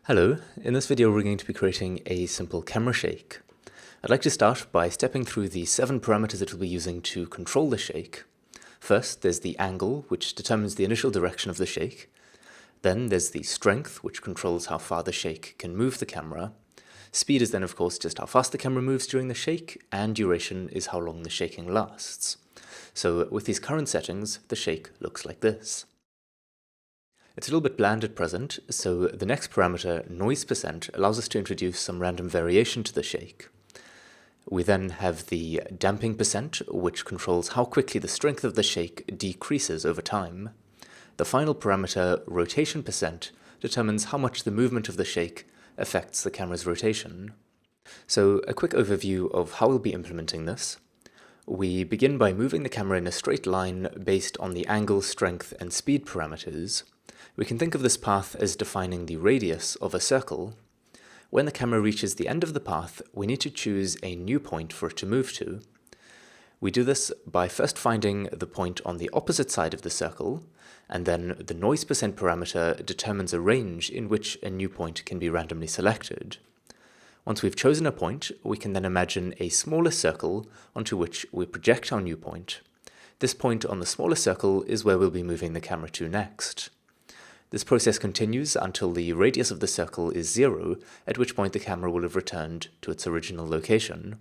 Hello, in this video we're going to be creating a simple camera shake. I'd like to start by stepping through the 7 parameters that we'll be using to control the shake. First, there's the angle, which determines the initial direction of the shake. Then there's the strength, which controls how far the shake can move the camera. Speed is then, of course, just how fast the camera moves during the shake, and duration is how long the shaking lasts. So with these current settings, the shake looks like this. It's a little bit bland at present, so the next parameter, noise percent, allows us to introduce some random variation to the shake. We then have the damping percent, which controls how quickly the strength of the shake decreases over time. The final parameter, rotation percent, determines how much the movement of the shake affects the camera's rotation. So a quick overview of how we'll be implementing this. We begin by moving the camera in a straight line based on the angle, strength, and speed parameters. We can think of this path as defining the radius of a circle. When the camera reaches the end of the path, we need to choose a new point for it to move to. We do this by first finding the point on the opposite side of the circle, and then the noise percent parameter determines a range in which a new point can be randomly selected. Once we've chosen a point, we can then imagine a smaller circle onto which we project our new point. This point on the smaller circle is where we'll be moving the camera to next. This process continues until the radius of the circle is 0, at which point the camera will have returned to its original location.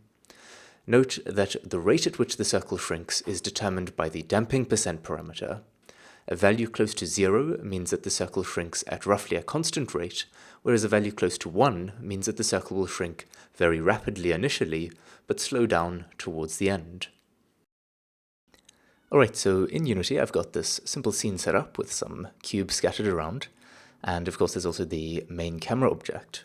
Note that the rate at which the circle shrinks is determined by the damping percent parameter. A value close to 0 means that the circle shrinks at roughly a constant rate, whereas a value close to 1 means that the circle will shrink very rapidly initially, but slow down towards the end. Alright, so in Unity I've got this simple scene set up with some cubes scattered around, and of course there's also the main camera object.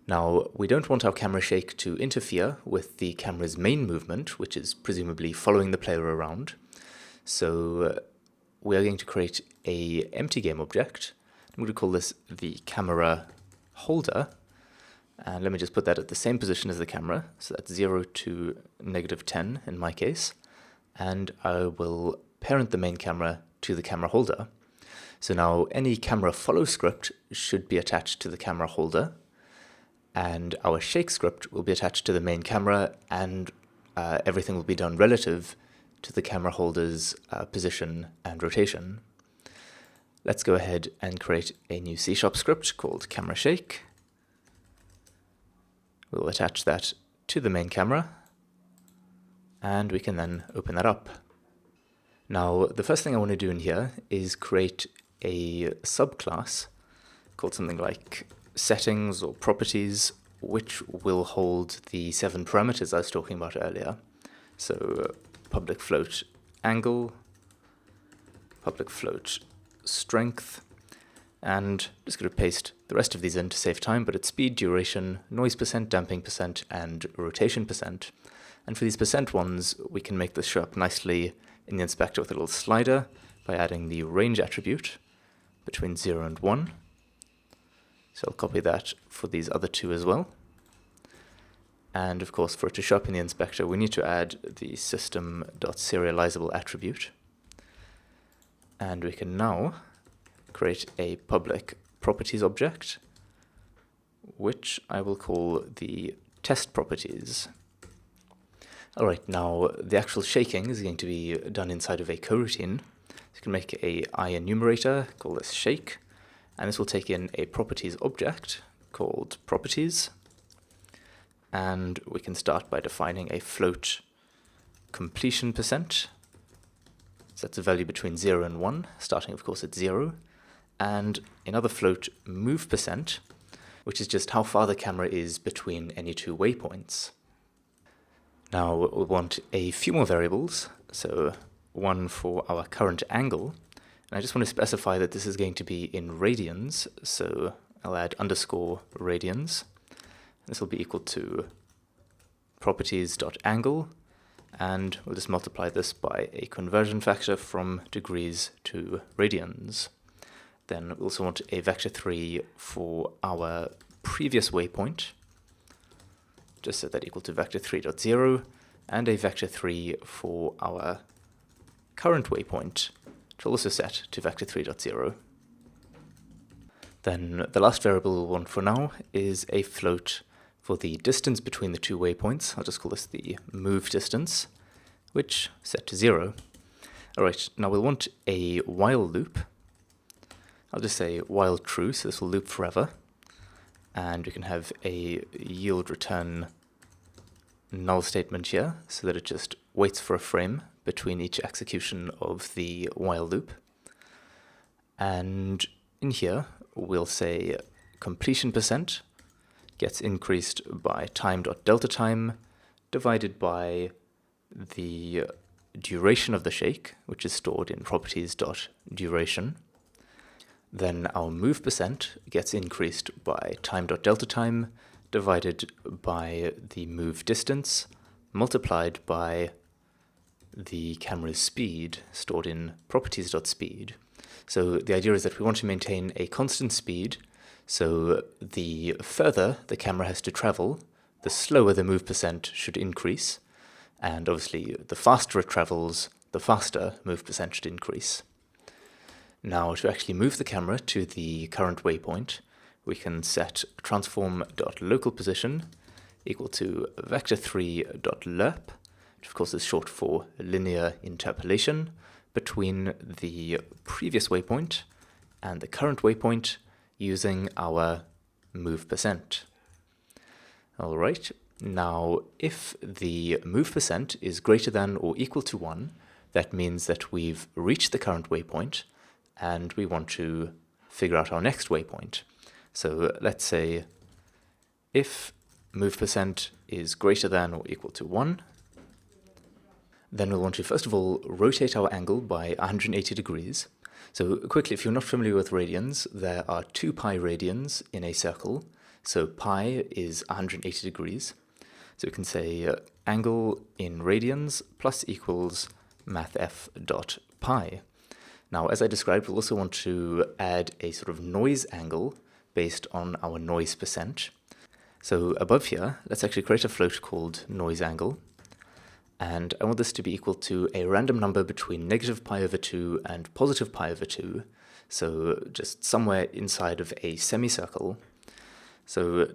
Now, we don't want our camera shake to interfere with the camera's main movement, which is presumably following the player around, so we are going to create a empty game object. I'm going to call this the camera holder, and let me just put that at the same position as the camera, so that's 0 to -10 in my case. And I will parent the main camera to the camera holder. So now any camera follow script should be attached to the camera holder, and our shake script will be attached to the main camera, and everything will be done relative to the camera holder's position and rotation. Let's go ahead and create a new C# script called camera shake. We'll attach that to the main camera, and we can then open that up. Now, the first thing I want to do in here is create a subclass called something like settings or properties, which will hold the 7 parameters I was talking about earlier. So public float angle, public float strength, and I'm just going to paste the rest of these in to save time, but it's speed, duration, noise percent, damping percent, and rotation percent. And for these percent ones, we can make this show up nicely in the inspector with a little slider by adding the range attribute between 0 and 1. So I'll copy that for these other 2 as well. And of course, for it to show up in the inspector, we need to add the system.serializable attribute. And we can now create a public properties object, which I will call the test properties. Alright, now the actual shaking is going to be done inside of a coroutine. So you can make a enumerator, call this shake, and this will take in a properties object called properties. And we can start by defining a float completion percent. So that's a value between 0 and 1, starting of course at 0. And another float move percent, which is just how far the camera is between any 2 waypoints. Now we want a few more variables, so one for our current angle, and I just want to specify that this is going to be in radians, so I'll add _radians. This will be equal to properties.angle, and we'll just multiply this by a conversion factor from degrees to radians. Then we also want a vector 3 for our previous waypoint, just set that equal to vector 3.0, and a vector 3 for our current waypoint, which will also set to vector 3.0. Then the last variable we'll want for now is a float for the distance between the two waypoints. I'll just call this the move distance, which set to 0. Alright, now we'll want a while loop. I'll just say while true, so this will loop forever. And we can have a yield return null statement here, so that it just waits for a frame between each execution of the while loop. And in here, we'll say completion percent gets increased by time.delta time divided by the duration of the shake, which is stored in properties.duration. Then our move percent gets increased by time.delta time divided by the move distance multiplied by the camera's speed stored in properties.speed. So the idea is that we want to maintain a constant speed, so the further the camera has to travel, the slower the move percent should increase, and obviously the faster it travels, the faster move percent should increase. Now to actually move the camera to the current waypoint, we can set transform.localPosition equal to vector3.lerp, which of course is short for linear interpolation, between the previous waypoint and the current waypoint using our move percent. Alright, now if the move percent is greater than or equal to 1, that means that we've reached the current waypoint and we want to figure out our next waypoint. So let's say if move percent is greater than or equal to 1, then we'll want to first of all rotate our angle by 180 degrees. So quickly, if you're not familiar with radians, there are 2 pi radians in a circle. So pi is 180 degrees. So we can say angle in radians plus equals mathf dot pi. Now, as I described, we'll also want to add a sort of noise angle based on our noise percent. So above here, let's actually create a float called noise angle. And I want this to be equal to a random number between negative pi over 2 and positive pi over 2. So just somewhere inside of a semicircle. So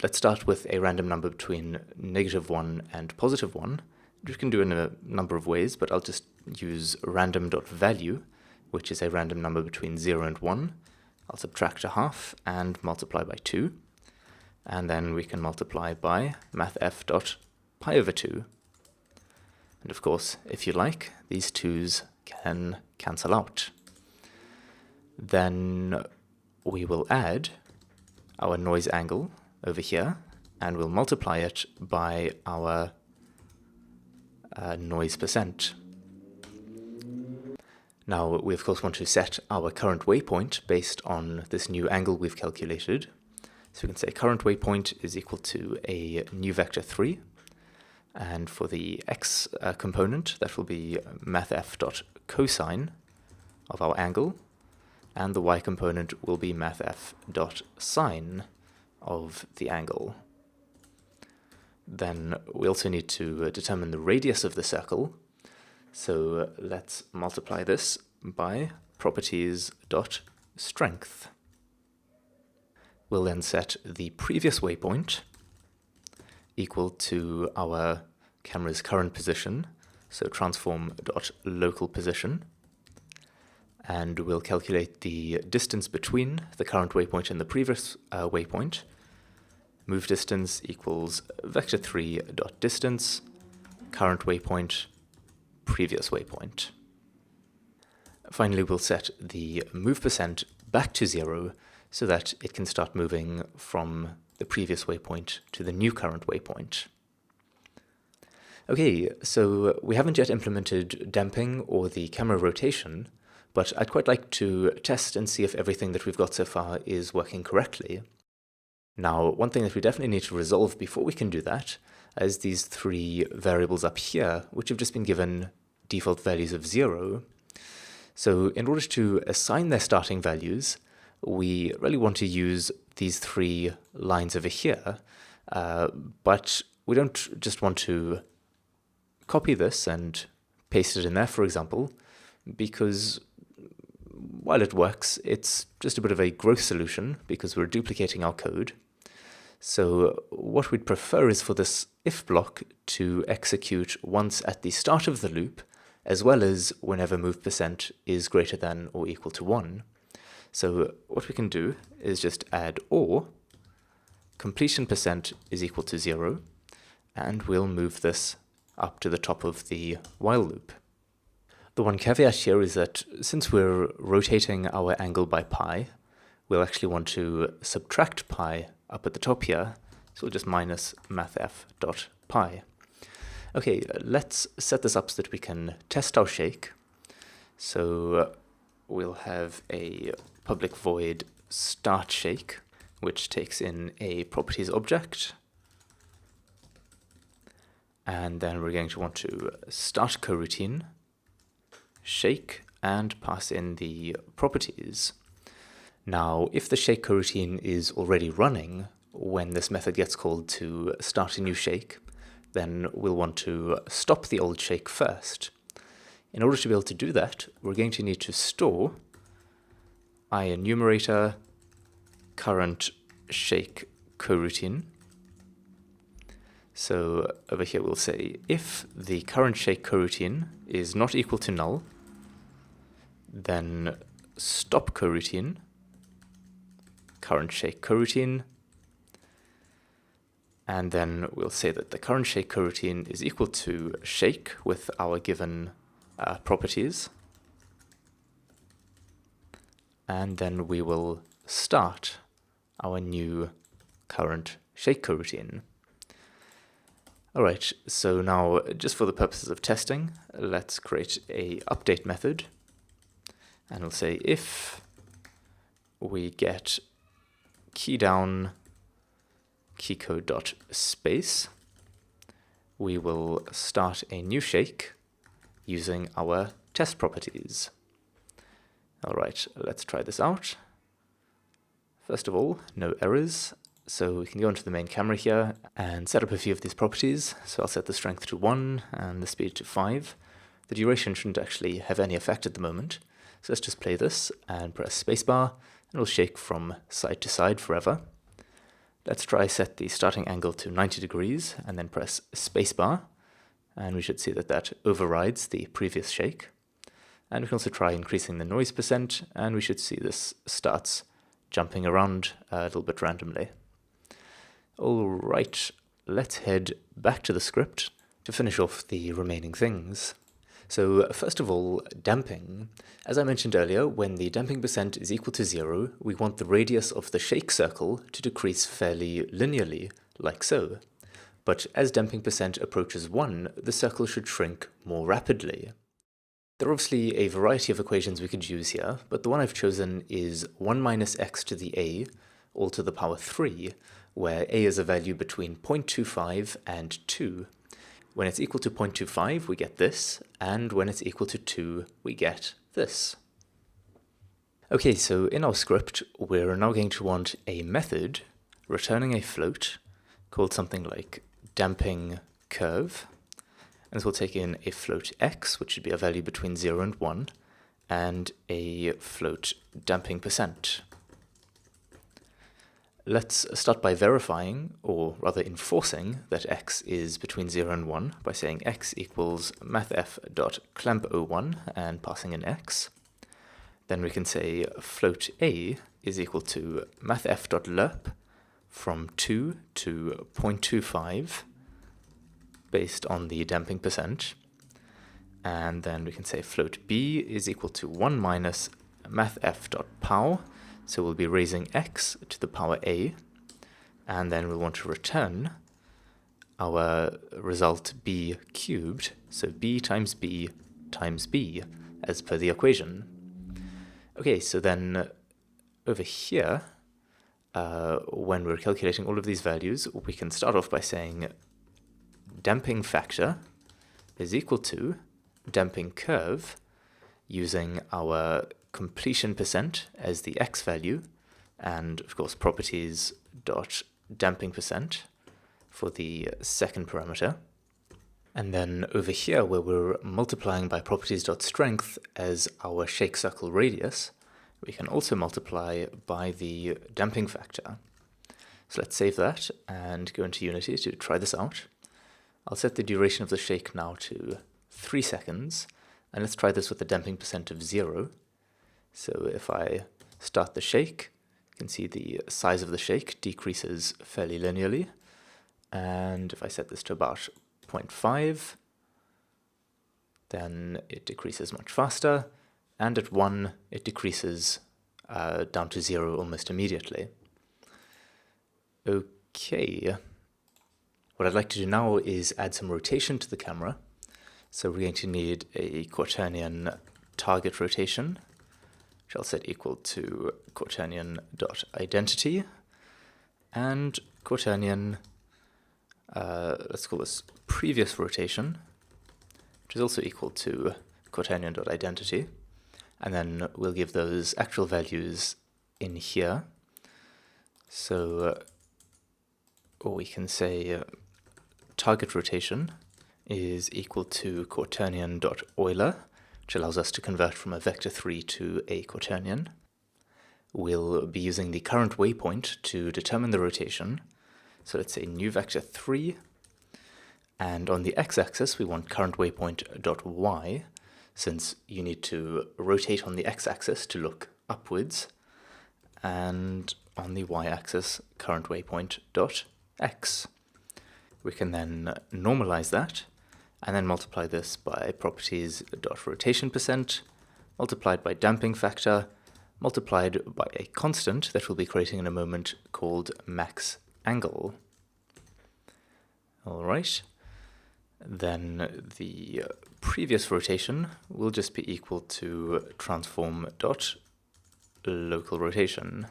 let's start with a random number between negative 1 and positive 1. You can do it in a number of ways, but I'll just use random.value, which is a random number between 0 and 1. I'll subtract a half and multiply by 2. And then we can multiply by mathf dot pi over 2. And of course, if you like, these 2's can cancel out. Then we will add our noise angle over here, and we'll multiply it by our noise percent. Now, we of course want to set our current waypoint based on this new angle we've calculated. So we can say current waypoint is equal to a new vector 3. And for the x component, that will be mathf.cosine of our angle, and the y component will be mathf.sine of the angle. Then we also need to determine the radius of the circle, so let's multiply this by properties.strength. We'll then set the previous waypoint equal to our camera's current position, so transform.localPosition, and we'll calculate the distance between the current waypoint and the previous waypoint. Move distance equals vector3.distance, current waypoint, previous waypoint. Finally, we'll set the move percent back to 0 so that it can start moving from the previous waypoint to the new current waypoint. Okay, so we haven't yet implemented damping or the camera rotation, but I'd quite like to test and see if everything that we've got so far is working correctly. Now, one thing that we definitely need to resolve before we can do that is these 3 variables up here, which have just been given default values of 0. So in order to assign their starting values, we really want to use these 3 lines over here, but we don't just want to copy this and paste it in there, for example, because while it works, it's just a bit of a gross solution because we're duplicating our code. So what we'd prefer is for this if block to execute once at the start of the loop, as well as whenever move% is greater than or equal to 1. So what we can do is just add or completion% is equal to 0, and we'll move this up to the top of the while loop. The one caveat here is that since we're rotating our angle by pi, we'll actually want to subtract pi up at the top here, so we'll just minus mathf.pi. Okay, let's set this up so that we can test our shake. So we'll have a public void start shake, which takes in a properties object. And then we're going to want to start coroutine, shake, and pass in the properties. Now, if the shake coroutine is already running when this method gets called to start a new shake, then we'll want to stop the old shake first. In order to be able to do that, we're going to need to store enumerator current shake coroutine. So over here we'll say if the current shake coroutine is not equal to null, then stop coroutine, current shake coroutine, and then we'll say that the current shake coroutine is equal to shake with our given properties, and then we will start our new current shake coroutine. Alright, so now just for the purposes of testing, let's create a update method, and we'll say if we get key down keycode.space, we will start a new shake using our test properties. Alright, let's try this out. First of all, no errors. So we can go into the main camera here and set up a few of these properties. So I'll set the strength to 1 and the speed to 5. The duration shouldn't actually have any effect at the moment. So let's just play this and press spacebar, and it'll shake from side to side forever. Let's try set the starting angle to 90 degrees and then press spacebar, and we should see that that overrides the previous shake. And we can also try increasing the noise %, and we should see this starts jumping around a little bit randomly. Alright, let's head back to the script to finish off the remaining things. So first of all, damping. As I mentioned earlier, when the damping % is equal to 0, we want the radius of the shake circle to decrease fairly linearly, like so. But as damping % approaches 1, the circle should shrink more rapidly. There are obviously a variety of equations we could use here, but the one I've chosen is 1 minus x to the a, all to the power 3, where a is a value between 0.25 and 2. When it's equal to 0.25, we get this, and when it's equal to 2, we get this. Okay, so in our script, we're now going to want a method returning a float called something like damping curve. And this will take in a float x, which should be a value between 0 and 1, and a float damping %. Let's start by verifying, or rather enforcing, that x is between 0 and 1 by saying x equals mathf.clamp01 and passing in x. Then we can say float a is equal to mathf.lerp from 2 to 0.25 based on the damping %. And then we can say float b is equal to 1 minus mathf.pow. So we'll be raising x to the power a, and then we'll want to return our result b cubed, so b times b times b, as per the equation. Okay, so then over here, when we're calculating all of these values, we can start off by saying damping factor is equal to damping curve using our completion % as the x value, and of course properties dot damping % for the second parameter. And then over here, where we're multiplying by properties dot strength as our shake circle radius, we can also multiply by the damping factor. So let's save that and go into Unity to try this out. I'll set the duration of the shake now to 3 seconds, and let's try this with a damping percent of 0. So if I start the shake, you can see the size of the shake decreases fairly linearly. And if I set this to about 0.5, then it decreases much faster. And at 1, it decreases down to 0 almost immediately. Okay. What I'd like to do now is add some rotation to the camera. So we're going to need a quaternion target rotation, which I'll set equal to quaternion.identity, and quaternion, let's call this previous rotation, which is also equal to quaternion.identity, and then we'll give those actual values in here. So or we can say target rotation is equal to quaternion.Euler, which allows us to convert from a vector 3 to a quaternion. We'll be using the current waypoint to determine the rotation. So let's say new vector 3, and on the x-axis we want current waypoint.y, since you need to rotate on the x-axis to look upwards, and on the y-axis current waypoint.x. We can then normalize that, and then multiply this by properties.rotation percent, multiplied by damping factor, multiplied by a constant that we'll be creating in a moment called max angle. All right. Then the previous rotation will just be equal to transform.local rotation.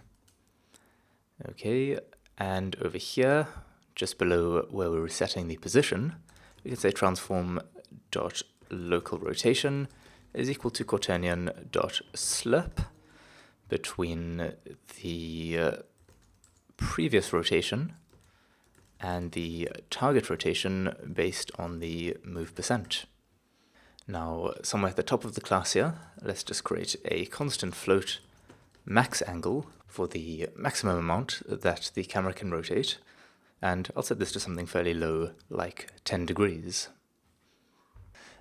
Okay, and over here, just below where we're setting the position, we can say transform.local rotation is equal to quaternion.slurp between the previous rotation and the target rotation based on the move percent. Now, somewhere at the top of the class here, let's just create a constant float max angle for the maximum amount that the camera can rotate, and I'll set this to something fairly low, like 10 degrees.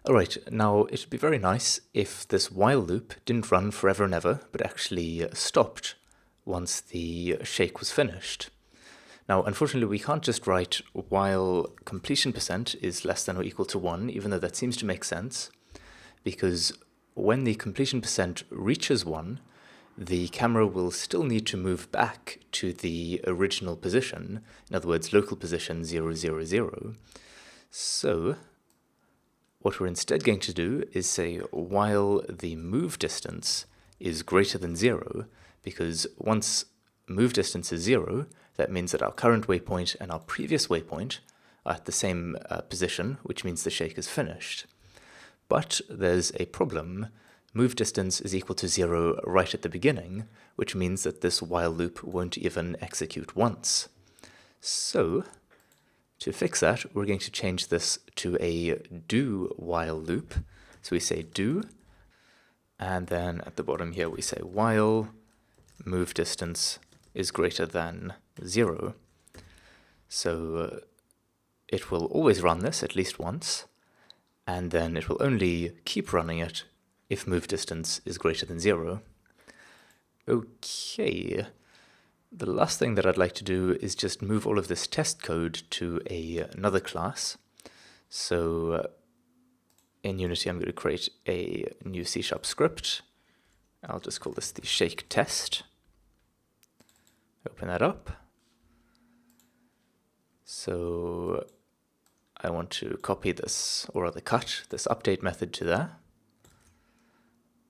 Alright, now it would be very nice if this while loop didn't run forever and ever, but actually stopped once the shake was finished. Now, unfortunately, we can't just write while completion percent is less than or equal to 1, even though that seems to make sense, because when the completion percent reaches 1, the camera will still need to move back to the original position, in other words, local position 0, 0, 0. So what we're instead going to do is say while the move distance is greater than 0, because once move distance is 0, that means that our current waypoint and our previous waypoint are at the same position, which means the shake is finished. But there's a problem. Move distance is equal to 0 right at the beginning, which means that this while loop won't even execute once. So to fix that, we're going to change this to a do while loop. So we say do, and then at the bottom here we say while move distance is greater than 0. So it will always run this at least once, and then it will only keep running it if move distance is greater than 0. Okay, the last thing that I'd like to do is just move all of this test code to another class. So in Unity I'm going to create a new C# script. I'll just call this the shake test. Open that up. So I want to copy this, or rather cut this update method to there,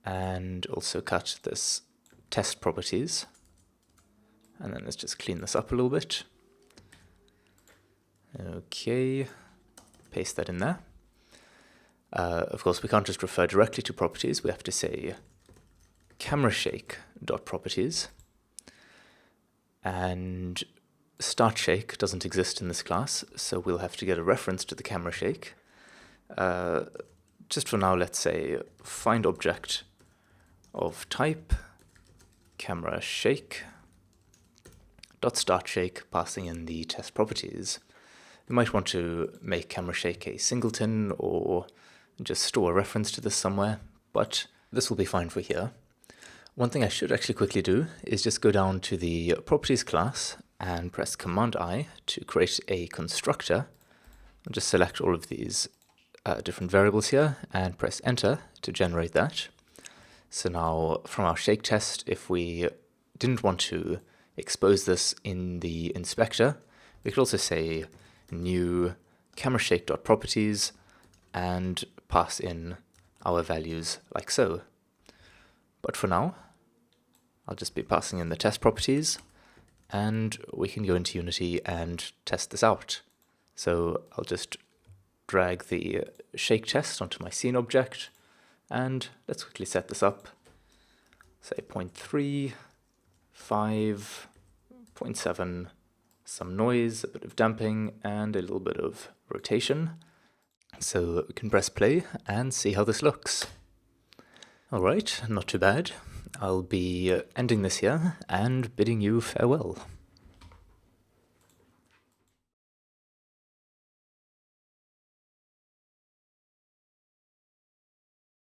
and also cut this test properties. And then let's just clean this up a little bit. Okay, paste that in there. Of course, we can't just refer directly to properties. We have to say camera shake.properties. And start shake doesn't exist in this class, so we'll have to get a reference to the camera shake. Just for now, let's say find object of type camera shake dot start shake, passing in the test properties. You might want to make camera shake a singleton or just store a reference to this somewhere, but this will be fine for here. One thing I should actually quickly do is just go down to the properties class and press Command I to create a constructor. And just select all of these different variables here and press enter to generate that. So now from our shake test, if we didn't want to expose this in the inspector, we could also say new camera shake.properties and pass in our values like so. But for now, I'll just be passing in the test properties, and we can go into Unity and test this out. So I'll just drag the shake test onto my scene object, and let's quickly set this up. Say 0.3, 5, 0.7, some noise, a bit of damping, and a little bit of rotation. So we can press play and see how this looks. Alright, not too bad. I'll be ending this here and bidding you farewell.